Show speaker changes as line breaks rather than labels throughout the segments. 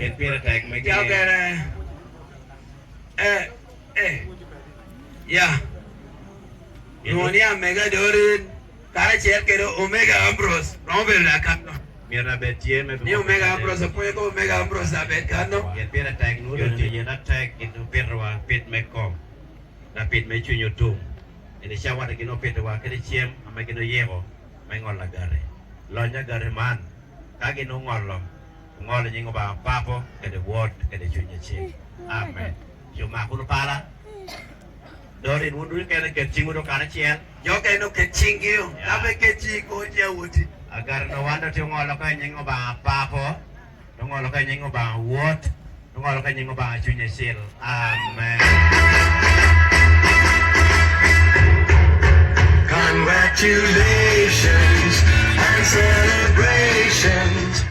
En pira tek me
Chào kể này. Ya. Nunia mega dorin. Kara cher kero Omega Ambrose. Rombe la kanno.
mira betie me.
Ni Omega Ambrose puede ko Omega Ambrose la bet kanno.
En pira tek nu do ti yena tek itu pirwa pit me kom. Na pit me chu youtube. Ini siapa lagi no pit wa kiri ciem ame kino yego. Me ngol la gare. Lo nya gare man. Kage no ngol lo. Ngol nyingo ba papo kede word kede chu nyi. Amen. Cuma aku lupa lah. Dorin mundur kena kecing udah kana cian.
Yo kaya no kecing iyo. Tapi kecing ko dia wuti.
Agar no wanda tiyo ngolo kaya nyingo ba papo. Ngolo kaya nyingo ba word. Ngolo kaya nyingo ba chu nyi sil. Amen.
Congratulations and celebrations.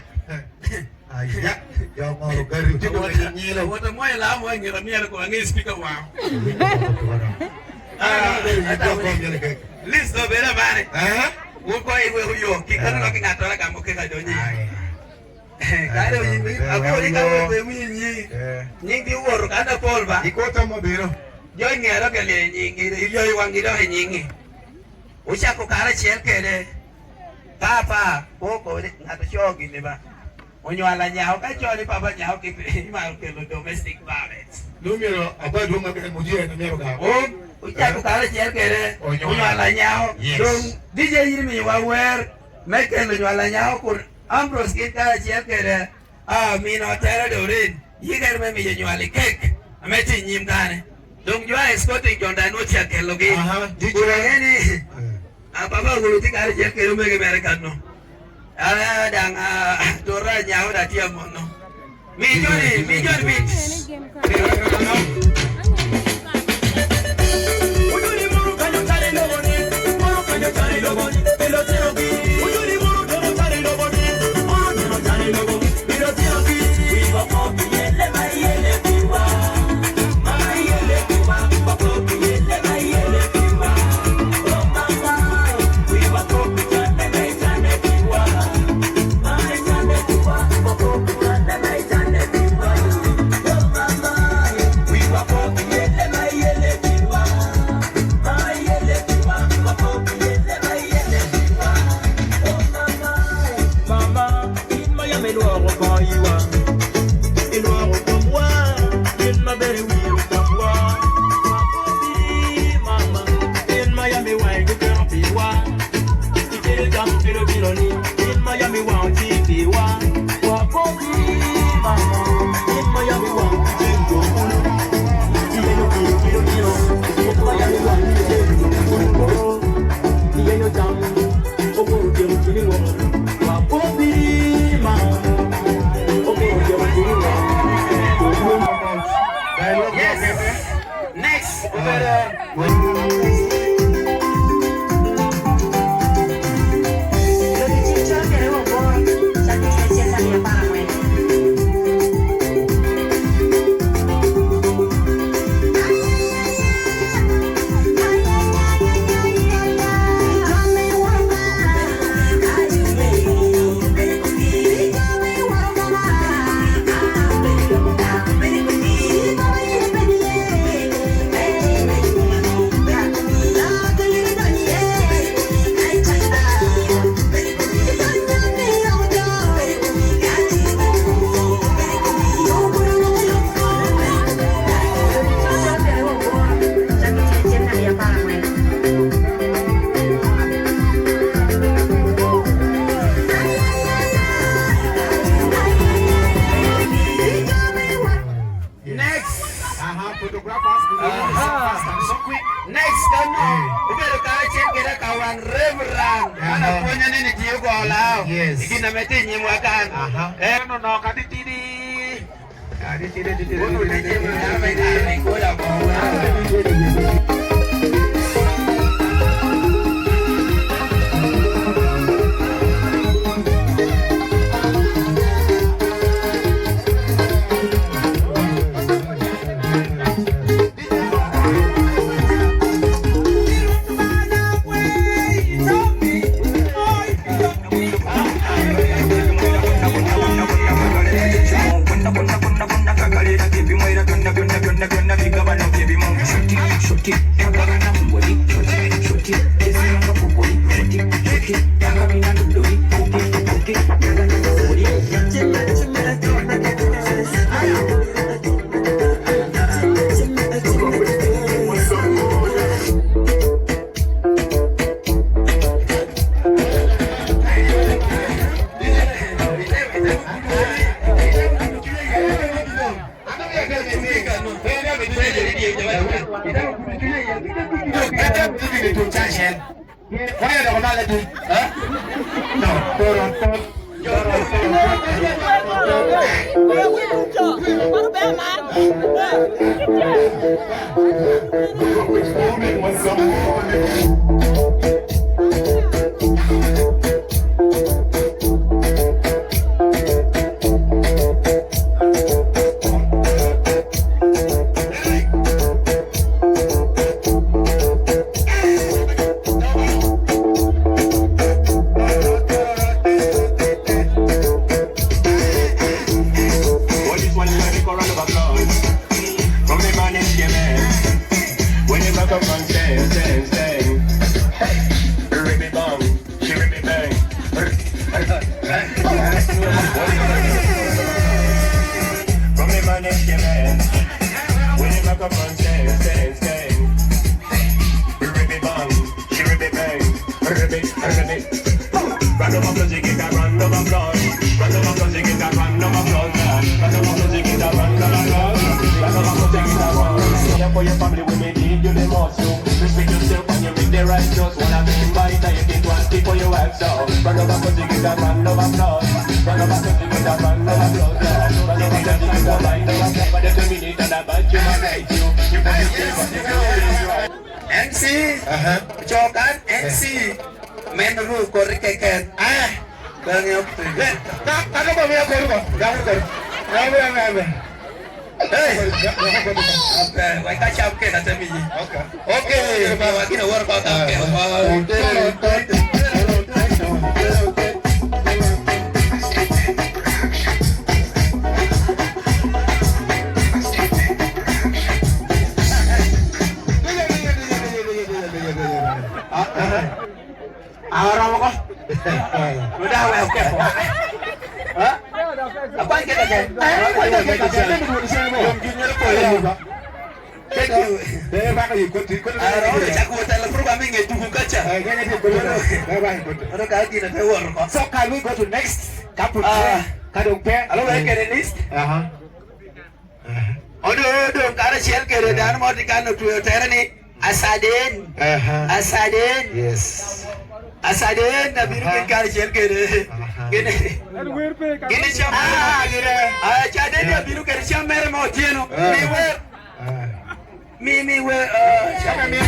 Ya, yo ngoro gari uti ko nyilo.
Wata moya la mo ngira miya ko ngi speaker wa. Listo bera bare. Wo ko iwe huyo kikano ka kingatala ka mo ke ka donyi. Kare yimi ako ri ka wo be minyi. Nyingi woro kana polba.
Ikota mo biro.
Yo ngero ke le nyingi yo wangido he nyingi. Ucha ko kare cher kede. Papa ko ngato shogi ne ba. Onywala nyao ka choni papa nyao ki ma ke lo domestic violence.
Numero abadu ngabe mujie na mero ga.
Ucha ko kare cher kede. Onywala nyao. Dong DJ yirmi wa wer meke lo onywala nyao kur Ambrose ki kare cher kede. Mi no tera dorin. Yiger me mi onywali cake. Ameti nyim kane. Dong jwa escorting jonda no cha ke lo gi. Kurangeni. Papa guluti kare cher kede mege mere kanno. Dang Dora nyao da dia mono. Mijoni bit. Ujuni muru kanyo tare loboni, muru kanyo tare loboni, pelo tiobi. Ujuni muru kanyo tare loboni, muru kanyo tare loboni, pelo tiobi. We go up yele mai yele kiwa, mai yele kiwa, up yele mai yele kiwa. Oh mama, we go up yele mai yele kiwa. Next kan ubedo ka chekera kawan reverend ana ponya nini tiyo ko lao iki na meti nyimu akan no kaditidi ono leje na ba ni ko da ko
tu chachen. Kau ada kau malah tu. No, turun. For your family, we may need you the most. Respect yourself and you make the right choice. What I mean by that, you think one stick for your wife, so run over to the guitar, run over applause. Run over to the guitar, run over applause. Run over to the guitar, run over applause. But the minute and about you, I hate you. You put yourself on the ground.
MC, Jokan, MC, Menru, Korikeket. Bang yok.
Aku mau biar kau, kamu.
Hey, okay, why catch up ke nanti miji. Okay, bawa kita workout ke. Orang kok. Udah oke. Hah? Apa yang kita ke?
So can we go to next?
Asadin na biru kari chel kere gini gini cham chade na biru kari cham mere mo tieno mi we chama mi